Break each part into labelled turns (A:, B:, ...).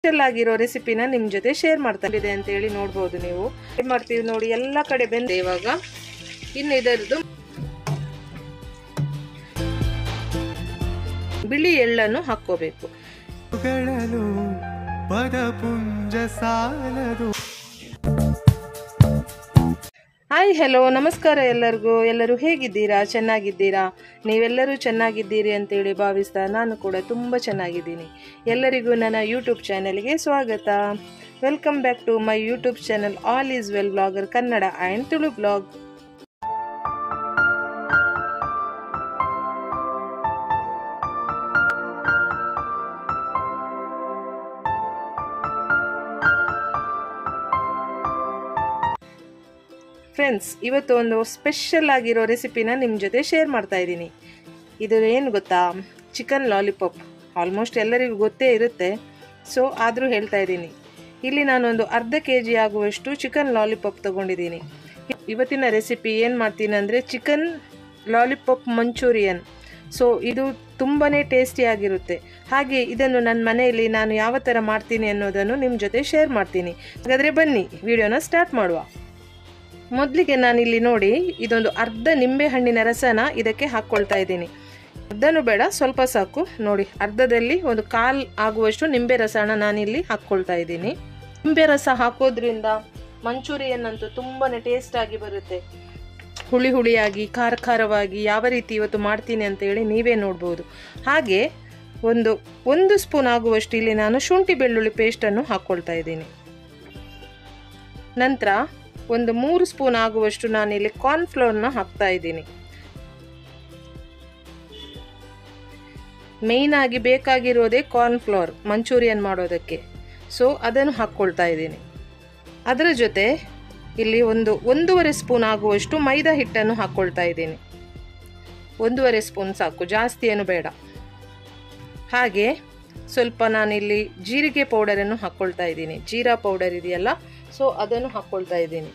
A: Special ಆಗಿರೋ ರೆಸಿಪಿನ ನಿಮ್ಮ ಜೊತೆ ಶೇರ್ ಮಾಡ್ತಾ ಇದೆ ಅಂತ ಹೇಳಿ ನೋಡಬಹುದು ನೀವು ಮಾಡ್ತೀವಿ ನೋಡಿ ಎಲ್ಲ ಕಡೆ ಬೆಂದ ಇವಾಗ ಇನ್ನು ಇದರದು ಬಿಳಿ ಎಳ್ಳನ್ನು ಹಾಕೋಬೇಕು ಹಾಯ್ ಹಲೋ ನಮಸ್ಕಾರ ಎಲ್ಲರೂ ಹೇಗಿದ್ದೀರಾ ಚೆನ್ನಾಗಿದ್ದೀರಾ ನೀವೆಲ್ಲರೂ ಚೆನ್ನಾಗಿದ್ದೀರಿ ಅಂತ ಹೇಳಿ ಭಾವಿಸ್ತಾ ನಾನು ಕೂಡ ತುಂಬ ಚೆನ್ನಾಗಿದ್ದೀನಿ ಎಲ್ಲರಿಗೂ ನನ್ನ ಯೂಟ್ಯೂಬ್ ಚಾನೆಲ್ಗೆ ಸ್ವಾಗತ welcome back to my YouTube channel all is well blogger Kannada and Tulu blog friends ಇವತ್ತು ಒಂದು ಸ್ಪೆಷಲ್ ಆಗಿರೋ ರೆಸಿಪಿನ ನಿಮ್ಮ ಜೊತೆ ಶೇರ್ ಮಾಡ್ತಾ ಇದ್ದೀನಿ ಇದು ಏನು ಗೊತ್ತಾ ಚಿಕನ್ ಲಾಲಿಪಾಪ್ ಆಲ್ಮೋಸ್ಟ್ ಎಲ್ಲರಿಗೂ ಗೊತ್ತೇ ಇರುತ್ತೆ ಸೊ ಆದರೂ ಹೇಳ್ತಾ ಇದ್ದೀನಿ ಇಲ್ಲಿ ನಾನೊಂದು ಅರ್ಧ kg ಆಗುವಷ್ಟು ಚಿಕನ್ ಲಾಲಿಪಾಪ್ ತೊಗೊಂಡಿದ್ದೀನಿ ಇವತ್ತಿನ ರೆಸಿಪಿ ಏನು ಮಾಡ್ತೀನಿ ಅಂದರೆ ಚಿಕನ್ ಲಾಲಿಪಾಪ್ ಮಂಚೂರಿಯನ್ ಸೊ ಇದು ತುಂಬಾ ಟೇಸ್ಟಿಯಾಗಿರುತ್ತೆ ಹಾಗೆ ಇದನ್ನು ನನ್ನ ಮನೆಯಲ್ಲಿ ನಾನು ಯಾವ ಥರ ಮಾಡ್ತೀನಿ ಅನ್ನೋದನ್ನು ನಿಮ್ಮ ಜೊತೆ ಶೇರ್ ಮಾಡ್ತೀನಿ ಹಾಗಾದರೆ ಬನ್ನಿ ವಿಡಿಯೋನ ಸ್ಟಾರ್ಟ್ ಮಾಡುವ ಮೊದಲಿಗೆ ನಾನಿಲ್ಲಿ ನೋಡಿ ಇದೊಂದು ಅರ್ಧ ನಿಂಬೆ ಹಣ್ಣಿನ ರಸನ ಇದಕ್ಕೆ ಹಾಕ್ಕೊಳ್ತಾ ಇದ್ದೀನಿ ಅರ್ಧನೂ ಬೇಡ ಸ್ವಲ್ಪ ಸಾಕು ನೋಡಿ ಅರ್ಧದಲ್ಲಿ ಒಂದು ಕಾಲು ಆಗುವಷ್ಟು ನಿಂಬೆ ರಸನ ನಾನಿಲ್ಲಿ ಹಾಕ್ಕೊಳ್ತಾ ಇದ್ದೀನಿ ನಿಂಬೆ ರಸ ಹಾಕೋದ್ರಿಂದ ಮಂಚೂರಿಯನ್ ಅಂತೂ ತುಂಬಾ ಟೇಸ್ಟ್ ಆಗಿ ಬರುತ್ತೆ ಹುಳಿ ಹುಳಿಯಾಗಿ ಖಾರ ಖಾರವಾಗಿ ಯಾವ ರೀತಿ ಇವತ್ತು ಮಾಡ್ತೀನಿ ಅಂತ ಹೇಳಿ ನೀವೇ ನೋಡ್ಬೋದು ಹಾಗೆ ಒಂದು ಸ್ಪೂನ್ ಆಗುವಷ್ಟು ಇಲ್ಲಿ ನಾನು ಶುಂಠಿ ಬೆಳ್ಳುಳ್ಳಿ ಪೇಸ್ಟನ್ನು ಹಾಕ್ಕೊಳ್ತಾ ಇದ್ದೀನಿ ನಂತರ ಒಂದು 3 ಸ್ಪೂನ್ ಆಗುವಷ್ಟು ನಾನಿಲ್ಲಿ ಕಾರ್ನ್ಫ್ಲೋರ್ನ ಹಾಕ್ತಾ ಇದ್ದೀನಿ ಮೇಯ್ನ್ ಆಗಿ ಬೇಕಾಗಿರೋದೇ ಕಾರ್ನ್ಫ್ಲೋರ್ ಮಂಚೂರಿಯನ್ ಮಾಡೋದಕ್ಕೆ ಸೊ ಅದನ್ನು ಹಾಕ್ಕೊಳ್ತಾ ಇದ್ದೀನಿ ಅದರ ಜೊತೆ ಇಲ್ಲಿ 1.5 ಸ್ಪೂನ್ ಆಗುವಷ್ಟು ಮೈದಾ ಹಿಟ್ಟನ್ನು ಹಾಕ್ಕೊಳ್ತಾ ಇದ್ದೀನಿ 1.5 ಸ್ಪೂನ್ ಸಾಕು ಜಾಸ್ತಿ ಏನು ಬೇಡ ಹಾಗೆ ಸ್ವಲ್ಪ ನಾನಿಲ್ಲಿ ಜೀರಿಗೆ ಪೌಡರನ್ನು ಹಾಕ್ಕೊಳ್ತಾ ಇದ್ದೀನಿ ಜೀರಾ ಪೌಡರ್ ಇದೆಯಲ್ಲ ಸೊ ಅದನ್ನು ಹಾಕ್ಕೊಳ್ತಾ ಇದ್ದೀನಿ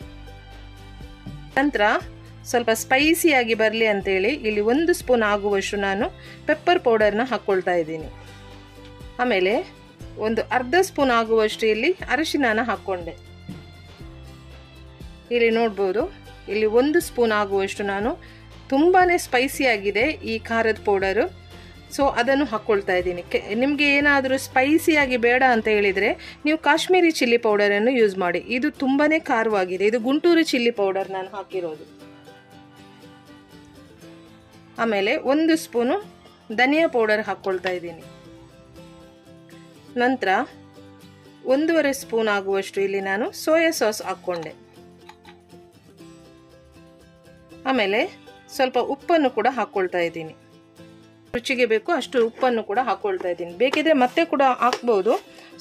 A: ನಂತರ ಸ್ವಲ್ಪ ಸ್ಪೈಸಿಯಾಗಿ ಬರಲಿ ಅಂತೇಳಿ ಇಲ್ಲಿ 1 ಸ್ಪೂನ್ ಆಗುವಷ್ಟು ನಾನು ಪೆಪ್ಪರ್ ಪೌಡರ್ನ ಹಾಕ್ಕೊಳ್ತಾ ಇದ್ದೀನಿ ಆಮೇಲೆ ಒಂದು ಅರ್ಧ ಸ್ಪೂನ್ ಆಗುವಷ್ಟು ಇಲ್ಲಿ ಅರಿಶಿನ ಹಾಕ್ಕೊಂಡೆ ಇಲ್ಲಿ ನೋಡ್ಬೋದು ಇಲ್ಲಿ 1 ಸ್ಪೂನ್ ಆಗುವಷ್ಟು ನಾನು ತುಂಬಾ ಸ್ಪೈಸಿಯಾಗಿದೆ ಈ ಖಾರದ ಪೌಡರು ಸೊ ಅದನ್ನು ಹಾಕ್ಕೊಳ್ತಾ ಇದ್ದೀನಿ ನಿಮಗೆ ಏನಾದರೂ ಸ್ಪೈಸಿಯಾಗಿ ಬೇಡ ಅಂತ ಹೇಳಿದರೆ ನೀವು ಕಾಶ್ಮೀರಿ ಚಿಲ್ಲಿ ಪೌಡರನ್ನು ಯೂಸ್ ಮಾಡಿ ಇದು ತುಂಬಾ ಖಾರವಾಗಿದೆ ಇದು ಗುಂಟೂರು ಚಿಲ್ಲಿ ಪೌಡರ್ ನಾನು ಹಾಕಿರೋದು ಆಮೇಲೆ 1 ಸ್ಪೂನು ಧನಿಯಾ ಪೌಡರ್ ಹಾಕ್ಕೊಳ್ತಾ ಇದ್ದೀನಿ ನಂತರ 1.5 ಸ್ಪೂನ್ ಆಗುವಷ್ಟು ಇಲ್ಲಿ ನಾನು ಸೋಯಾ ಸಾಸ್ ಹಾಕ್ಕೊಂಡೆ ಆಮೇಲೆ ಸ್ವಲ್ಪ ಉಪ್ಪನ್ನು ಕೂಡ ಹಾಕ್ಕೊಳ್ತಾ ಇದ್ದೀನಿ ರುಚಿಗೆ ಬೇಕು ಅಷ್ಟು ಉಪ್ಪನ್ನು ಕೂಡ ಹಾಕ್ಕೊಳ್ತಾ ಇದ್ದೀನಿ ಬೇಕಿದ್ರೆ ಮತ್ತೆ ಕೂಡ ಹಾಕ್ಬೋದು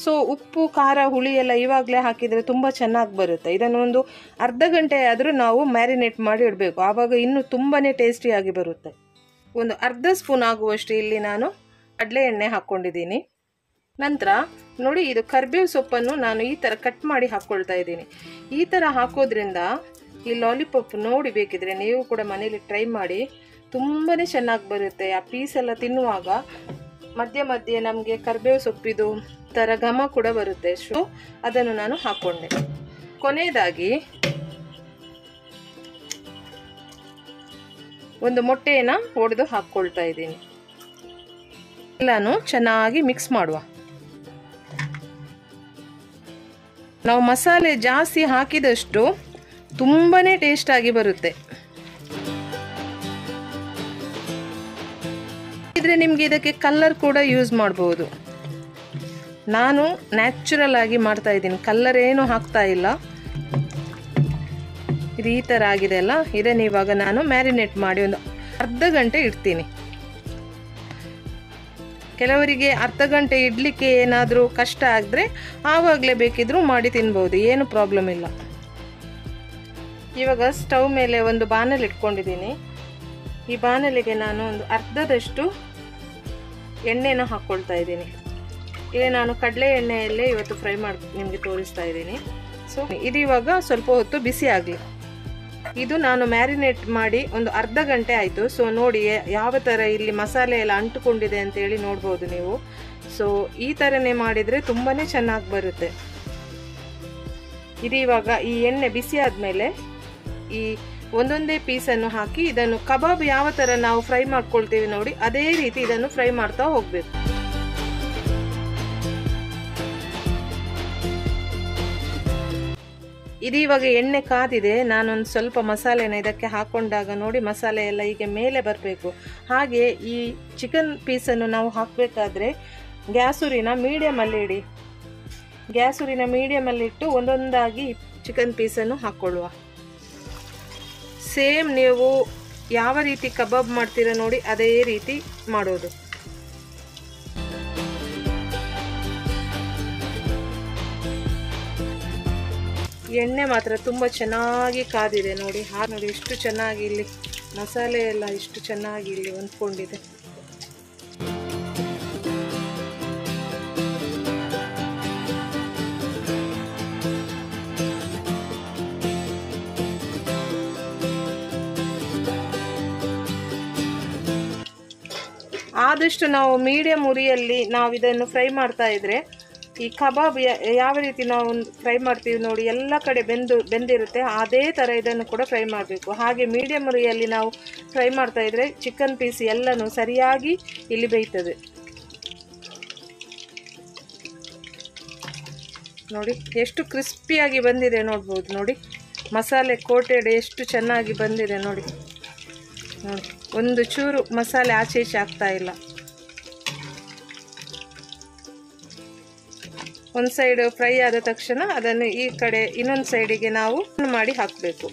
A: ಸೊ ಉಪ್ಪು ಖಾರ ಹುಳಿ ಎಲ್ಲ ಇವಾಗಲೇ ಹಾಕಿದರೆ ತುಂಬ ಚೆನ್ನಾಗಿ ಬರುತ್ತೆ ಇದನ್ನು ಒಂದು ಅರ್ಧ ಗಂಟೆ ಆದರೂ ನಾವು ಮ್ಯಾರಿನೇಟ್ ಮಾಡಿ ಇಡಬೇಕು ಆವಾಗ ಇನ್ನೂ ತುಂಬಾ ಟೇಸ್ಟಿಯಾಗಿ ಬರುತ್ತೆ ಒಂದು ಅರ್ಧ ಸ್ಪೂನ್ ಆಗುವಷ್ಟು ಇಲ್ಲಿ ನಾನು ಕಡಲೆ ಎಣ್ಣೆ ಹಾಕ್ಕೊಂಡಿದ್ದೀನಿ ನಂತರ ನೋಡಿ ಇದು ಕರಿಬೇವು ಸೊಪ್ಪನ್ನು ನಾನು ಈ ಥರ ಕಟ್ ಮಾಡಿ ಹಾಕ್ಕೊಳ್ತಾ ಇದ್ದೀನಿ ಈ ಥರ ಹಾಕೋದ್ರಿಂದ ಈ ಲಾಲಿಪಾಪ್ ನೋಡಿ ಬೇಕಿದ್ರೆ ನೀವು ಕೂಡ ಮನೇಲಿ ಟ್ರೈ ಮಾಡಿ ತುಂಬಾ ಚೆನ್ನಾಗಿ ಬರುತ್ತೆ ಆ ಪೀಸ್ ಎಲ್ಲ ತಿನ್ನುವಾಗ ಮಧ್ಯೆ ಮಧ್ಯೆ ನಮಗೆ ಕರಿಬೇವು ಸೊಪ್ಪಿದು ಥರ ಘಮ ಕೂಡ ಬರುತ್ತೆ ಸೊ ಅದನ್ನು ನಾನು ಹಾಕ್ಕೊಂಡೆ ಕೊನೆಯದಾಗಿ ಒಂದು ಮೊಟ್ಟೆಯನ್ನು ಒಡೆದು ಹಾಕ್ಕೊಳ್ತಾ ಇದ್ದೀನಿ ಎಲ್ಲಾನು ಚೆನ್ನಾಗಿ ಮಿಕ್ಸ್ ಮಾಡುವ ನಾವು ಮಸಾಲೆ ಜಾಸ್ತಿ ಹಾಕಿದಷ್ಟು ತುಂಬಾ ಟೇಸ್ಟಾಗಿ ಬರುತ್ತೆ ಇದ್ರೆ ನಿಮಗೆ ಇದಕ್ಕೆ ಕಲರ್ ಕೂಡ ಯೂಸ್ ಮಾಡಬಹುದು ನಾನು ನ್ಯಾಚುರಲ್ ಆಗಿ ಮಾಡ್ತಾ ಇದ್ದೀನಿ ಕಲರ್ ಏನು ಹಾಕ್ತಾ ಇಲ್ಲ ಇದು ಈ ಥರ ಆಗಿದೆ ಅಲ್ಲ ಇದನ್ನು ಇವಾಗ ನಾನು ಮ್ಯಾರಿನೇಟ್ ಮಾಡಿ ಒಂದು ಅರ್ಧ ಗಂಟೆ ಇಡ್ತೀನಿ ಕೆಲವರಿಗೆ ಅರ್ಧ ಗಂಟೆ ಇಡ್ಲಿಕ್ಕೆ ಏನಾದರೂ ಕಷ್ಟ ಆದರೆ ಆವಾಗಲೇ ಬೇಕಿದ್ರೂ ಮಾಡಿ ತಿನ್ಬೋದು ಏನು ಪ್ರಾಬ್ಲಮ್ ಇಲ್ಲ ಇವಾಗ ಸ್ಟವ್ ಮೇಲೆ ಒಂದು ಬಾಣಲೆ ಇಟ್ಕೊಂಡಿದ್ದೀನಿ ಈ ಬಾಣಲೆಗೆ ನಾನು ಒಂದು ಅರ್ಧದಷ್ಟು ಎಣ್ಣೆನ ಹಾಕ್ಕೊಳ್ತಾ ಇದ್ದೀನಿ ಇಲ್ಲಿ ನಾನು ಕಡಲೆ ಎಣ್ಣೆಯಲ್ಲೇ ಇವತ್ತು ಫ್ರೈ ಮಾಡಿ ನಿಮಗೆ ತೋರಿಸ್ತಾ ಇದ್ದೀನಿ ಸೊ ಇದು ಇವಾಗ ಸ್ವಲ್ಪ ಹೊತ್ತು ಬಿಸಿ ಆಗಲಿ ಇದು ನಾನು ಮ್ಯಾರಿನೇಟ್ ಮಾಡಿ ಒಂದು ಅರ್ಧ ಗಂಟೆ ಆಯಿತು. ಸೊ ನೋಡಿ ಯಾವ ಥರ ಇಲ್ಲಿ ಮಸಾಲೆ ಎಲ್ಲ ಅಂಟುಕೊಂಡಿದೆ ಅಂತೇಳಿ ನೋಡ್ಬೋದು ನೀವು. ಸೊ ಈ ಥರನೇ ಮಾಡಿದರೆ ತುಂಬಾ ಚೆನ್ನಾಗಿ ಬರುತ್ತೆ. ಇದು ಇವಾಗ ಈ ಎಣ್ಣೆ ಬಿಸಿ ಆದಮೇಲೆ ಈ ಒಂದೊಂದೇ ಪೀಸನ್ನು ಹಾಕಿ ಇದನ್ನು ಕಬಾಬ್ ಯಾವ ಥರ ನಾವು ಫ್ರೈ ಮಾಡ್ಕೊಳ್ತೀವಿ ನೋಡಿ ಅದೇ ರೀತಿ ಇದನ್ನು ಫ್ರೈ ಮಾಡ್ತಾ ಹೋಗಬೇಕು. ಇದು ಇವಾಗ ಎಣ್ಣೆ ಕಾದಿದೆ. ನಾನೊಂದು ಸ್ವಲ್ಪ ಮಸಾಲೆನ ಇದಕ್ಕೆ ಹಾಕೊಂಡಾಗ ನೋಡಿ ಮಸಾಲೆ ಎಲ್ಲ ಹೀಗೆ ಮೇಲೆ ಬರಬೇಕು. ಹಾಗೆ ಈ ಚಿಕನ್ ಪೀಸನ್ನು ನಾವು ಹಾಕಬೇಕಾದ್ರೆ ಗ್ಯಾಸುರಿನ ಮೀಡಿಯಮಲ್ಲಿ ಇಡಿ. ಗ್ಯಾಸುರಿನ ಮೀಡಿಯಮಲ್ಲಿಟ್ಟು ಒಂದೊಂದಾಗಿ ಚಿಕನ್ ಪೀಸನ್ನು ಹಾಕ್ಕೊಳ್ಳುವ. ಸೇಮ್ ನೀವು ಯಾವ ರೀತಿ ಕಬಾಬ್ ಮಾಡ್ತೀರ ನೋಡಿ ಅದೇ ರೀತಿ ಮಾಡೋದು. ಎಣ್ಣೆ ಮಾತ್ರ ತುಂಬ ಚೆನ್ನಾಗಿ ಕಾದಿದೆ ನೋಡಿ. ನೋಡಿ ಎಷ್ಟು ಚೆನ್ನಾಗಿ ಇಲ್ಲಿ ಮಸಾಲೆ ಎಲ್ಲ ಎಷ್ಟು ಚೆನ್ನಾಗಿ ಇಲ್ಲಿ ಹೊಂದ್ಕೊಂಡಿದೆ. ಆದಷ್ಟು ನಾವು ಮೀಡಿಯಂ ಉರಿಯಲ್ಲಿ ನಾವು ಇದನ್ನು ಫ್ರೈ ಮಾಡ್ತಾ ಇದ್ರೆ ಈ ಕಬಾಬ್ ಯಾವ ರೀತಿ ನಾವು ಫ್ರೈ ಮಾಡ್ತೀವಿ ನೋಡಿ ಎಲ್ಲ ಕಡೆ ಬೆಂದಿರುತ್ತೆ. ಅದೇ ಥರ ಇದನ್ನು ಕೂಡ ಫ್ರೈ ಮಾಡಬೇಕು. ಹಾಗೆ ಮೀಡಿಯಂ ಉರಿಯಲ್ಲಿ ನಾವು ಫ್ರೈ ಮಾಡ್ತಾ ಇದ್ರೆ ಚಿಕನ್ ಪೀಸ್ ಎಲ್ಲನೂ ಸರಿಯಾಗಿ ಇಲ್ಲಿ ಬೇಯ್ತದೆ. ನೋಡಿ ಎಷ್ಟು ಕ್ರಿಸ್ಪಿಯಾಗಿ ಬಂದಿದೆ ನೋಡ್ಬೋದು. ನೋಡಿ ಮಸಾಲೆ ಕೋಟೆಡ್ ಎಷ್ಟು ಚೆನ್ನಾಗಿ ಬಂದಿದೆ ನೋಡಿ. ನೋಡಿ ಒಂದು ಚೂರು ಮಸಾಲೆ ಆಚೆ ಈಚೆ ಆಗ್ತಾ ಇಲ್ಲ. ಒಂದು ಸೈಡ್ ಫ್ರೈ ಆದ ತಕ್ಷಣ ಅದನ್ನು ಈ ಕಡೆ ಇನ್ನೊಂದು ಸೈಡಿಗೆ ನಾವು ಮಾಡಿ ಹಾಕಬೇಕು.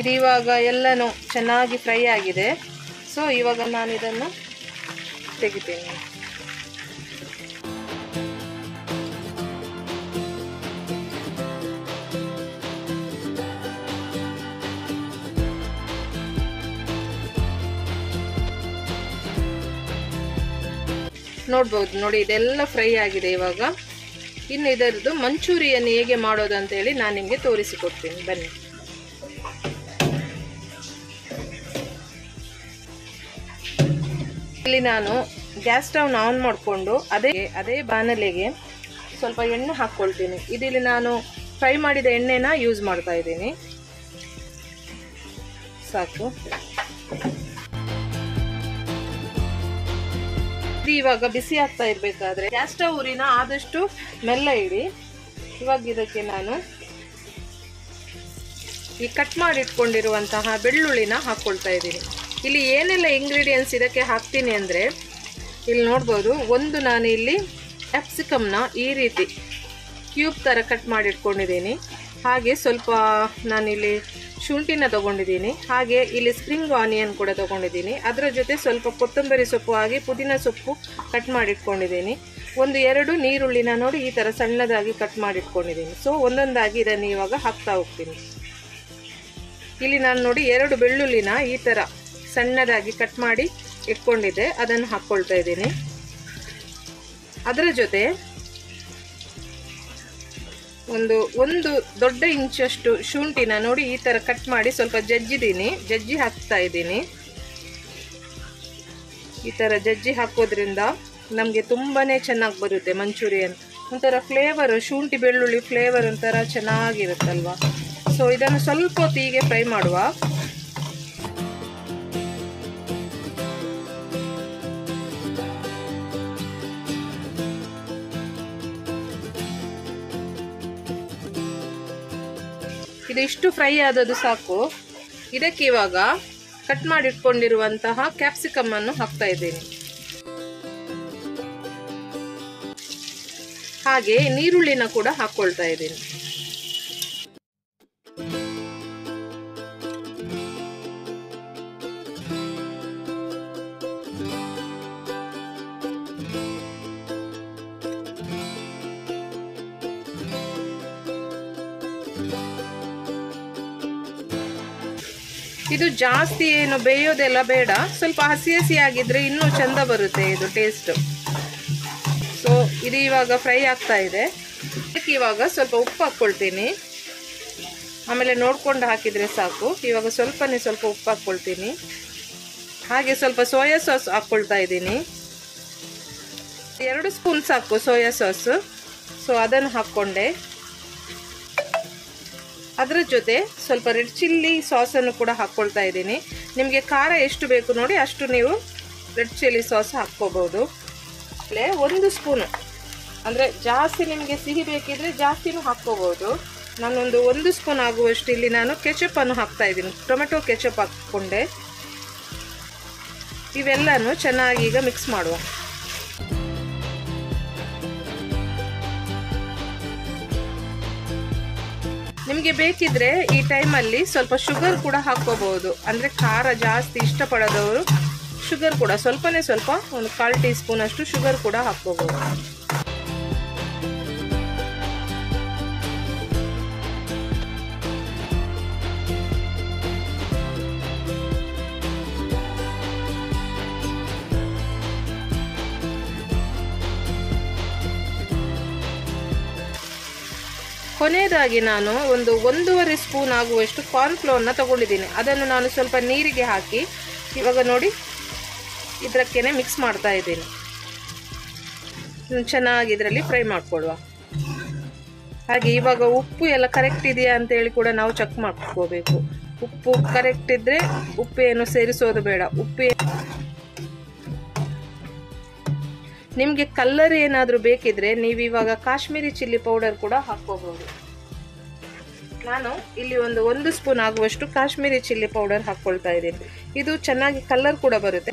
A: ಇದು ಇವಾಗ ಎಲ್ಲನೂ ಚೆನ್ನಾಗಿ ಫ್ರೈ ಆಗಿದೆ. ಸೊ ಇವಾಗ ನಾನು ಇದನ್ನು ತೆಗಿತೀನಿ. ನೋಡ್ಬೋದು ನೋಡಿ ಇದೆಲ್ಲ ಫ್ರೈ ಆಗಿದೆ. ಇವಾಗ ಇನ್ನು ಇದರದ್ದು ಮಂಚೂರಿಯನ್ನು ಹೇಗೆ ಮಾಡೋದು ಅಂತೇಳಿ ನಾನು ನಿಮಗೆ ತೋರಿಸಿಕೊಡ್ತೀನಿ ಬನ್ನಿ. ಇಲ್ಲಿ ನಾನು ಗ್ಯಾಸ್ ಸ್ಟವ್ ಆನ್ ಮಾಡಿಕೊಂಡು ಅದೇ ಬಾಣಲೆಗೆ ಸ್ವಲ್ಪ ಎಣ್ಣೆ ಹಾಕ್ಕೊಳ್ತೀನಿ. ಇದಿಲ್ಲಿ ನಾನು ಫ್ರೈ ಮಾಡಿದ ಎಣ್ಣೆನ ಯೂಸ್ ಮಾಡ್ತಾ ಇದ್ದೀನಿ. ಸಾಕು. ಇವಾಗ ಬಿಸಿ ಆಗ್ತಾ ಇರಬೇಕಾದ್ರೆ ಗ್ಯಾಸ್ ಸ್ಟವ್ ಉರಿನ ಆದಷ್ಟು ಮೆಲ್ಲ ಇಡಿ. ಇವಾಗ ಇದಕ್ಕೆ ನಾನು ಈ ಕಟ್ ಮಾಡಿ ಇಟ್ಕೊಂಡಿರುವಂತಹ ಬೆಳ್ಳುಳ್ಳಿನ ಹಾಕ್ಕೊಳ್ತಾ ಇದ್ದೀನಿ. ಇಲ್ಲಿ ಏನೆಲ್ಲ ಇಂಗ್ರೀಡಿಯೆಂಟ್ಸ್ ಇದಕ್ಕೆ ಹಾಕ್ತೀನಿ ಅಂದರೆ ಇಲ್ಲಿ ನೋಡ್ಬೋದು. ಒಂದು ನಾನು ಇಲ್ಲಿ ಕ್ಯಾಪ್ಸಿಕಮ್ನ ಈ ರೀತಿ ಕ್ಯೂಬ್ ಥರ ಕಟ್ ಮಾಡಿ ಇಟ್ಕೊಂಡಿದ್ದೀನಿ. ಹಾಗೆ ಸ್ವಲ್ಪ ನಾನಿಲ್ಲಿ ಶುಂಠಿನ ತೊಗೊಂಡಿದ್ದೀನಿ. ಹಾಗೆ ಇಲ್ಲಿ ಸ್ಪ್ರಿಂಗ್ ಆನಿಯನ್ ಕೂಡ ತೊಗೊಂಡಿದ್ದೀನಿ. ಅದರ ಜೊತೆ ಸ್ವಲ್ಪ ಕೊತ್ತಂಬರಿ ಸೊಪ್ಪು ಹಾಗೆ ಪುದೀನ ಸೊಪ್ಪು ಕಟ್ ಮಾಡಿ ಇಟ್ಕೊಂಡಿದ್ದೀನಿ. 1-2 ನೀರುಳ್ಳಿನ ನೋಡಿ ಈ ಥರ ಸಣ್ಣದಾಗಿ ಕಟ್ ಮಾಡಿ ಇಟ್ಕೊಂಡಿದ್ದೀನಿ. ಸೊ ಒಂದೊಂದಾಗಿ ಇದನ್ನು ಇವಾಗ ಹಾಕ್ತಾ ಹೋಗ್ತೀನಿ. ಇಲ್ಲಿ ನಾನು ನೋಡಿ 2 ಬೆಳ್ಳುಳ್ಳಿನ ಈ ಥರ ಸಣ್ಣದಾಗಿ ಕಟ್ ಮಾಡಿ ಇಟ್ಕೊಂಡಿದ್ದೆ, ಅದನ್ನು ಹಾಕ್ಕೊಳ್ತಾ ಇದ್ದೀನಿ. ಅದರ ಜೊತೆ ಒಂದು ದೊಡ್ಡ ಇಂಚಷ್ಟು ಶುಂಠಿನ ನೋಡಿ ಈ ಥರ ಕಟ್ ಮಾಡಿ ಸ್ವಲ್ಪ ಜಜ್ಜಿ ಹಾಕ್ತಾ ಇದ್ದೀನಿ. ಈ ಥರ ಜಜ್ಜಿ ಹಾಕೋದ್ರಿಂದ ನಮಗೆ ತುಂಬಾ ಚೆನ್ನಾಗಿ ಬರುತ್ತೆ ಮಂಚೂರಿಯನ್. ಒಂಥರ ಫ್ಲೇವರ್, ಶುಂಠಿ ಬೆಳ್ಳುಳ್ಳಿ ಫ್ಲೇವರ್ ಒಂಥರ ಚೆನ್ನಾಗಿರುತ್ತಲ್ವ. ಸೊ ಇದನ್ನು ಸ್ವಲ್ಪ ಹೊತ್ತಿಗೆ ಫ್ರೈ ಮಾಡುವ. ಇದಿಷ್ಟು ಫ್ರೈ ಆದದ್ದು ಸಾಕು. ಇದಕ್ಕೆ ಇವಾಗ ಕಟ್ ಮಾಡಿಟ್ಕೊಂಡಿರುವಂತಹ ಕ್ಯಾಪ್ಸಿಕಮ್ ಅನ್ನು ಹಾಕ್ತಾ ಇದ್ದೀನಿ. ಹಾಗೆ ನೀರುಳ್ಳಿನ ಕೂಡ ಹಾಕ್ಕೊಳ್ತಾ ಇದ್ದೀನಿ. ಇದು ಜಾಸ್ತಿ ಏನು ಬೇಯೋದೆಲ್ಲ ಬೇಡ, ಸ್ವಲ್ಪ ಹಸಿ ಹಸಿಯಾಗಿದ್ದರೆ ಇನ್ನೂ ಚೆಂದ ಬರುತ್ತೆ ಇದು ಟೇಸ್ಟು. ಸೊ ಇದು ಇವಾಗ ಫ್ರೈ ಆಗ್ತಾ ಇದೆ. ಅದಕ್ಕೆ ಇವಾಗ ಸ್ವಲ್ಪ ಉಪ್ಪು ಹಾಕ್ಕೊಳ್ತೀನಿ, ಆಮೇಲೆ ನೋಡ್ಕೊಂಡು ಹಾಕಿದರೆ ಸಾಕು. ಇವಾಗ ಸ್ವಲ್ಪ ಉಪ್ಪು ಹಾಕ್ಕೊಳ್ತೀನಿ. ಹಾಗೆ ಸ್ವಲ್ಪ ಸೋಯಾ ಸಾಸ್ ಹಾಕ್ಕೊಳ್ತಾ ಇದ್ದೀನಿ. 2 ಸ್ಪೂನ್ ಸಾಕು ಸೋಯಾ ಸಾಸು. ಸೊ ಅದನ್ನು ಹಾಕ್ಕೊಂಡೆ. ಅದರ ಜೊತೆ ಸ್ವಲ್ಪ ರೆಡ್ ಚಿಲ್ಲಿ ಸಾಸನ್ನು ಕೂಡ ಹಾಕ್ಕೊಳ್ತಾ ಇದ್ದೀನಿ. ನಿಮಗೆ ಖಾರ ಎಷ್ಟು ಬೇಕು ನೋಡಿ ಅಷ್ಟು ನೀವು ರೆಡ್ ಚಿಲ್ಲಿ ಸಾಸ್ ಹಾಕ್ಕೋಬೋದು. ಆಮೇಲೆ 1 ಸ್ಪೂನು, ಅಂದರೆ ಜಾಸ್ತಿ ನಿಮಗೆ ಸಿಹಿ ಬೇಕಿದ್ರೆ ಜಾಸ್ತಿನೂ ಹಾಕ್ಕೋಬೋದು. ನಾನೊಂದು 1 ಸ್ಪೂನ್ ಆಗುವಷ್ಟು ಇಲ್ಲಿ ನಾನು ಕೆಚಪ್ಪನ್ನು ಹಾಕ್ತಾ ಇದ್ದೀನಿ. ಟೊಮೆಟೊ ಕೆಚಪ್ ಹಾಕ್ಕೊಂಡೆ. ಇವೆಲ್ಲನೂ ಚೆನ್ನಾಗಿ ಈಗ ಮಿಕ್ಸ್ ಮಾಡುವ. ನಿಮಗೆ ಬೇಕಿದ್ರೆ ಈ ಟೈಮಲ್ಲಿ ಸ್ವಲ್ಪ ಶುಗರ್ ಕೂಡ ಹಾಕ್ಕೋಬಹುದು. ಅಂದರೆ ಖಾರ ಜಾಸ್ತಿ ಇಷ್ಟಪಡೋದವರು ಶುಗರ್ ಕೂಡ ಸ್ವಲ್ಪನೇ ಸ್ವಲ್ಪ ಒಂದು 1/4 ಟೀ ಸ್ಪೂನ್ ಅಷ್ಟು ಶುಗರ್ ಕೂಡ ಹಾಕ್ಕೋಬಹುದು. ಕೊನೆಯದಾಗಿ ನಾನು ಒಂದು 1.5 ಸ್ಪೂನ್ ಆಗುವಷ್ಟು ಕಾರ್ನ್ಫ್ಲೋರ್ನ ತಗೊಂಡಿದ್ದೀನಿ. ಅದನ್ನು ನಾನು ಸ್ವಲ್ಪ ನೀರಿಗೆ ಹಾಕಿ ಇವಾಗ ನೋಡಿ ಇದಕ್ಕೇನೆ ಮಿಕ್ಸ್ ಮಾಡ್ತಾ ಇದ್ದೀನಿ. ಚೆನ್ನಾಗಿ ಇದರಲ್ಲಿ ಫ್ರೈ ಮಾಡ್ಕೊಳ್ಳುವ. ಹಾಗೆ ಇವಾಗ ಉಪ್ಪು ಎಲ್ಲ ಕರೆಕ್ಟ್ ಇದೆಯಾ ಅಂತೇಳಿ ಕೂಡ ನಾವು ಚೆಕ್ ಮಾಡ್ಕೋಬೇಕು. ಉಪ್ಪು ಕರೆಕ್ಟ್ ಇದ್ದರೆ ಉಪ್ಪೇನು ಸೇರಿಸೋದು ಬೇಡ. ನಿಮಗೆ ಕಲರ್ ಏನಾದರೂ ಬೇಕಿದ್ರೆ ನೀವು ಇವಾಗ ಕಾಶ್ಮೀರಿ ಚಿಲ್ಲಿ ಪೌಡರ್ ಕೂಡ ಹಾಕ್ಕೋಬಹುದು. ನಾನು ಇಲ್ಲಿ ಒಂದು 1 ಸ್ಪೂನ್ ಆಗುವಷ್ಟು ಕಾಶ್ಮೀರಿ ಚಿಲ್ಲಿ ಪೌಡರ್ ಹಾಕ್ಕೊಳ್ತಾ ಇದ್ದೀನಿ. ಇದು ಚೆನ್ನಾಗಿ ಕಲರ್ ಕೂಡ ಬರುತ್ತೆ.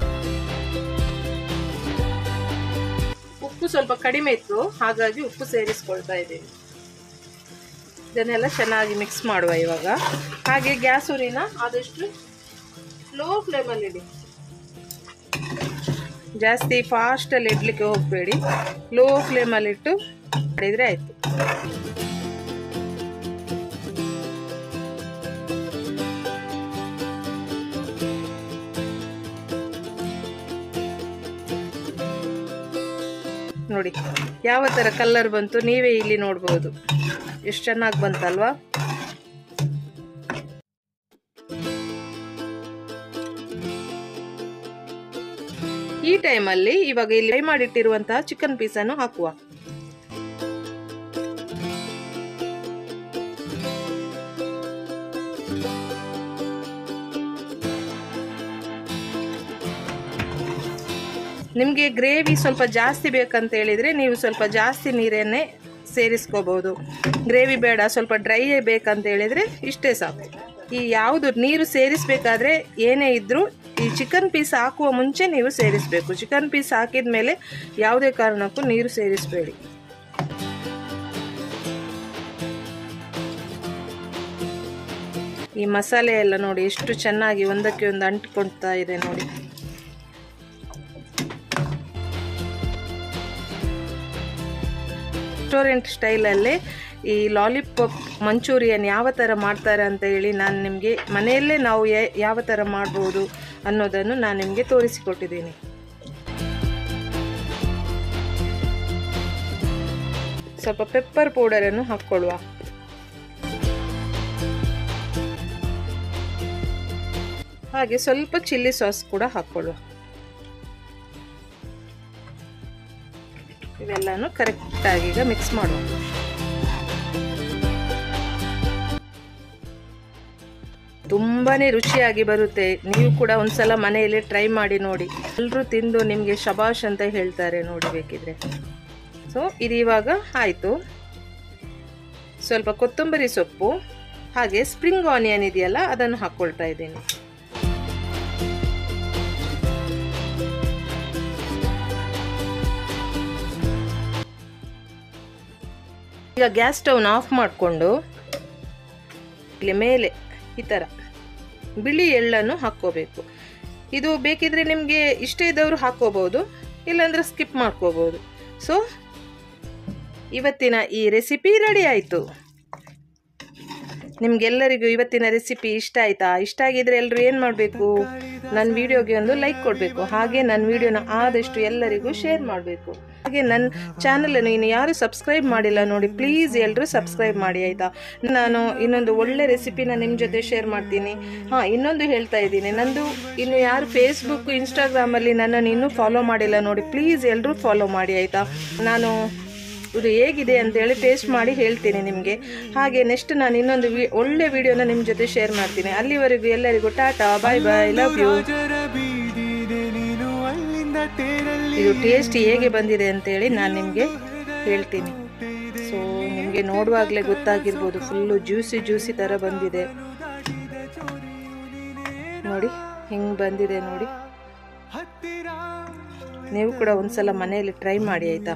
A: ಉಪ್ಪು ಸ್ವಲ್ಪ ಕಡಿಮೆ ಇತ್ತು, ಹಾಗಾಗಿ ಉಪ್ಪು ಸೇರಿಸ್ಕೊಳ್ತಾ ಇದ್ದೀನಿ. ಇದನ್ನೆಲ್ಲ ಚೆನ್ನಾಗಿ ಮಿಕ್ಸ್ ಮಾಡುವ ಇವಾಗ. ಹಾಗೆ ಗ್ಯಾಸ್ ಉರಿನ ಆದಷ್ಟು ಲೋ ಫ್ಲೇಮಲ್ಲಿ ಇಡಿ. ಜಾಸ್ತಿ ಫಾಸ್ಟಲ್ಲಿ ಇಡ್ಲಿಕ್ಕೆ ಹೋಗಬೇಡಿ, ಲೋ ಫ್ಲೇಮಲ್ಲಿಟ್ಟು ಮಾಡಿದರೆ ಆಯಿತು. ನೋಡಿ ಯಾವ ಥರ ಕಲರ್ ಬಂತು, ನೀವೇ ಇಲ್ಲಿ ನೋಡ್ಬೋದು. ಎಷ್ಟು ಚೆನ್ನಾಗಿ ಬಂತಲ್ವಾ? ಈ ಟೈಮಲ್ಲಿ ಇವಾಗ ಇಲ್ಲಿ ಫ್ರೈ ಮಾಡಿಟ್ಟಿರುವಂತಹ ಚಿಕನ್ ಪೀಸನ್ನು ಹಾಕುವ. ನಿಮಗೆ ಗ್ರೇವಿ ಸ್ವಲ್ಪ ಜಾಸ್ತಿ ಬೇಕಂತ ಹೇಳಿದರೆ ನೀವು ಸ್ವಲ್ಪ ಜಾಸ್ತಿ ನೀರನ್ನೇ ಸೇರಿಸ್ಕೋಬಹುದು. ಗ್ರೇವಿ ಬೇಡ ಸ್ವಲ್ಪ ಡ್ರೈ ಬೇಕಂತ ಹೇಳಿದರೆ ಇಷ್ಟೇ ಸಾಕು. ಈ ಯಾವುದು ನೀರು ಸೇರಿಸಬೇಕಾದ್ರೆ ಏನೇ ಇದ್ದರೂ ಈ ಚಿಕನ್ ಪೀಸ್ ಹಾಕುವ ಮುಂಚೆ ನೀವು ಸೇರಿಸಬೇಕು. ಚಿಕನ್ ಪೀಸ್ ಹಾಕಿದ ಮೇಲೆ ಯಾವುದೇ ಕಾರಣಕ್ಕೂ ನೀರು ಸೇರಿಸಬೇಡಿ. ಈ ಮಸಾಲೆ ಎಲ್ಲ ನೋಡಿ ಎಷ್ಟು ಚೆನ್ನಾಗಿ ಒಂದಕ್ಕೆ ಒಂದು ಅಂಟಿಕೊಳ್ತಾ ಇದೆ ನೋಡಿ. ರೆಸ್ಟೋರೆಂಟ್ ಸ್ಟೈಲಲ್ಲೇ ಈ ಲಾಲಿಪಾಪ್ ಮಂಚೂರಿಯನ್ ಯಾವ ಥರ ಮಾಡ್ತಾರೆ ಅಂತ ಹೇಳಿ ನಾನು ನಿಮಗೆ ಮನೆಯಲ್ಲೇ ನಾವು ಯಾವ ಥರ ಮಾಡ್ಬೋದು ಅನ್ನೋದನ್ನು ನಾನು ನಿಮಗೆ ತೋರಿಸಿಕೊಟ್ಟಿದ್ದೀನಿ. ಸ್ವಲ್ಪ ಪೆಪ್ಪರ್ ಪೌಡರನ್ನು ಹಾಕ್ಕೊಳ್ಳುವ. ಹಾಗೆ ಸ್ವಲ್ಪ ಚಿಲ್ಲಿ ಸಾಸ್ ಕೂಡ ಹಾಕ್ಕೊಳ್ಳುವ. ಇವೆಲ್ಲನೂ ಕರೆಕ್ಟಾಗಿ ಈಗ ಮಿಕ್ಸ್ ಮಾಡುವ. ತುಂಬಾನೇ ರುಚಿಯಾಗಿ ಬರುತ್ತೆ. ನೀವು ಕೂಡ ಒಂದ್ಸಲ ಮನೆಯಲ್ಲಿ ಟ್ರೈ ಮಾಡಿ ನೋಡಿ. ಎಲ್ಲರೂ ತಿಂದು ನಿಮಗೆ ಶಬಾಷ್ ಅಂತ ಹೇಳ್ತಾರೆ ನೋಡಿ ಬೇಕಿದ್ರೆ. ಸೊ ಇದು ಇವಾಗ ಆಯಿತು. ಸ್ವಲ್ಪ ಕೊತ್ತಂಬರಿ ಸೊಪ್ಪು ಹಾಗೆ ಸ್ಪ್ರಿಂಗ್ ಆನಿಯನ್ ಇದೆಯಲ್ಲ ಅದನ್ನು ಹಾಕ್ಕೊಳ್ತಾ ಇದ್ದೀನಿ. ಈಗ ಗ್ಯಾಸ್ ಸ್ಟವ್ನ ಆಫ್ ಮಾಡಿಕೊಂಡು ಇಲ್ಲಿ ಮೇಲೆ ಈ ಥರ ಬಿಳಿ ಎಳ್ಳನ್ನು ಹಾಕ್ಕೋಬೇಕು. ಇದು ಬೇಕಿದ್ರೆ ನಿಮಗೆ ಇಷ್ಟ ಇದ್ದವರು ಹಾಕ್ಕೋಬೋದು, ಇಲ್ಲಾಂದ್ರೆ ಸ್ಕಿಪ್ ಮಾಡ್ಕೋಬೋದು. ಸೊ ಇವತ್ತಿನ ಈ ರೆಸಿಪಿ ರೆಡಿ ಆಯಿತು. ನಿಮಗೆಲ್ಲರಿಗೂ ಇವತ್ತಿನ ರೆಸಿಪಿ ಇಷ್ಟ ಆಯಿತಾ? ಇಷ್ಟ ಆಗಿದ್ರೆ ಎಲ್ಲರೂ ಏನು ಮಾಡಬೇಕು? ನನ್ನ ವಿಡಿಯೋಗೆ ಒಂದು ಲೈಕ್ ಕೊಡಬೇಕು. ಹಾಗೆ ನನ್ನ ವಿಡಿಯೋನ ಆದಷ್ಟು ಎಲ್ಲರಿಗೂ ಶೇರ್ ಮಾಡಬೇಕು. ಹಾಗೆ ನನ್ನ ಚಾನಲನ್ನು ಇನ್ನು ಯಾರು ಸಬ್ಸ್ಕ್ರೈಬ್ ಮಾಡಿಲ್ಲ ನೋಡಿ, ಪ್ಲೀಸ್ ಎಲ್ಲರೂ ಸಬ್ಸ್ಕ್ರೈಬ್ ಮಾಡಿ ಆಯಿತಾ? ನಾನು ಇನ್ನೊಂದು ಒಳ್ಳೆ ರೆಸಿಪಿನ ನಿಮ್ಮ ಜೊತೆ ಶೇರ್ ಮಾಡ್ತೀನಿ. ಇನ್ನೊಂದು ಹೇಳ್ತಾ ಇದ್ದೀನಿ, ನಂದು ಇನ್ನು ಯಾರು ಫೇಸ್ಬುಕ್ ಇನ್ಸ್ಟಾಗ್ರಾಮಲ್ಲಿ ನನ್ನನ್ನು ಇನ್ನೂ ಫಾಲೋ ಮಾಡಿಲ್ಲ ನೋಡಿ, ಪ್ಲೀಸ್ ಎಲ್ಲರೂ ಫಾಲೋ ಮಾಡಿ ಆಯಿತಾ? ನಾನು ಇದು ಹೇಗಿದೆ ಅಂತೇಳಿ ಟೇಸ್ಟ್ ಮಾಡಿ ಹೇಳ್ತೀನಿ ನಿಮಗೆ. ಹಾಗೆ ನೆಕ್ಸ್ಟ್ ನಾನು ಇನ್ನೊಂದು ಒಳ್ಳೆ ವಿಡಿಯೋನ ನಿಮ್ಮ ಜೊತೆ ಶೇರ್ ಮಾಡ್ತೀನಿ. ಅಲ್ಲಿವರೆಗೂ ಎಲ್ಲರಿಗೂ ಟಾಟಾ, ಬಾಯ್ ಬಾಯ್, ಲವ್ ಯು. ಇದು ಟೇಸ್ಟ್ ಹೇಗೆ ಬಂದಿದೆ ಅಂತೇಳಿ ನಾನು ನಿಮಗೆ ಹೇಳ್ತೀನಿ. ಸೊ ನಿಮಗೆ ನೋಡುವಾಗಲೇ ಗೊತ್ತಾಗಿರ್ಬೋದು, ಫುಲ್ಲು ಜ್ಯೂಸಿ ಥರ ಬಂದಿದೆ ನೋಡಿ, ಹಿಂಗೆ ಬಂದಿದೆ ನೋಡಿ. ನೀವು ಕೂಡ ಒಂದ್ಸಲ ಮನೆಯಲ್ಲಿ ಟ್ರೈ ಮಾಡಿ ಆಯಿತಾ?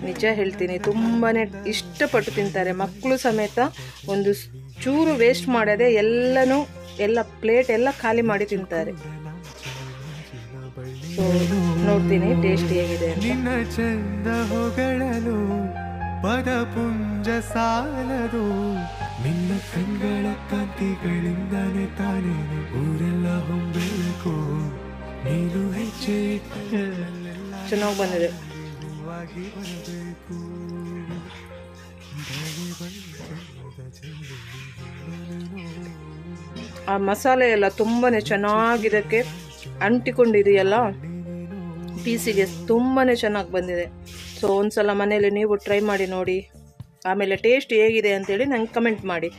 A: ನಿಜ ಹೇಳ್ತೀನಿ, ತುಂಬಾ ಇಷ್ಟಪಟ್ಟು ತಿಂತಾರೆ ಮಕ್ಕಳು ಸಮೇತ. ಒಂದು ಚೂರು ವೇಸ್ಟ್ ಮಾಡದೆ ಎಲ್ಲ ಪ್ಲೇಟ್ ಎಲ್ಲ ಖಾಲಿ ಮಾಡಿ ತಿಂತಾರೆ. ಸೊ ನೋಡ್ತೀನಿ ಟೇಸ್ಟ್ ಹೇಗಿದೆ ಅಂತ.
B: ಚಂದ ಹೊಗಳಲು ಪದಪುಂಜ ಸಾಲದು, ನಿನ್ನ ಕಂಗಳ ಕಾಂತಿಗಳಿಂದಾನೆ ತಾನೇ ಊರೆಲ್ಲ ಹೊಂಬಬೇಕು. ನೀನು ಹೆಜ್ಜೆ
A: ಚೆನ್ನಾಗಿ ಬಂದಿದೆ. ಆ ಮಸಾಲೆ ಎಲ್ಲ ತುಂಬಾ ಚೆನ್ನಾಗಿದಕ್ಕೆ ಅಂಟಿಕೊಂಡಿದೆಯಲ್ಲ ಪೀಸಿಗೆ, ತುಂಬಾ ಚೆನ್ನಾಗಿ ಬಂದಿದೆ. ಸೊ ಒಂದ್ಸಲ ಮನೇಲಿ ನೀವು ಟ್ರೈ ಮಾಡಿ ನೋಡಿ, ಆಮೇಲೆ ಟೇಸ್ಟ್ ಹೇಗಿದೆ ಅಂತೇಳಿ ನಂಗೆ ಕಮೆಂಟ್ ಮಾಡಿ.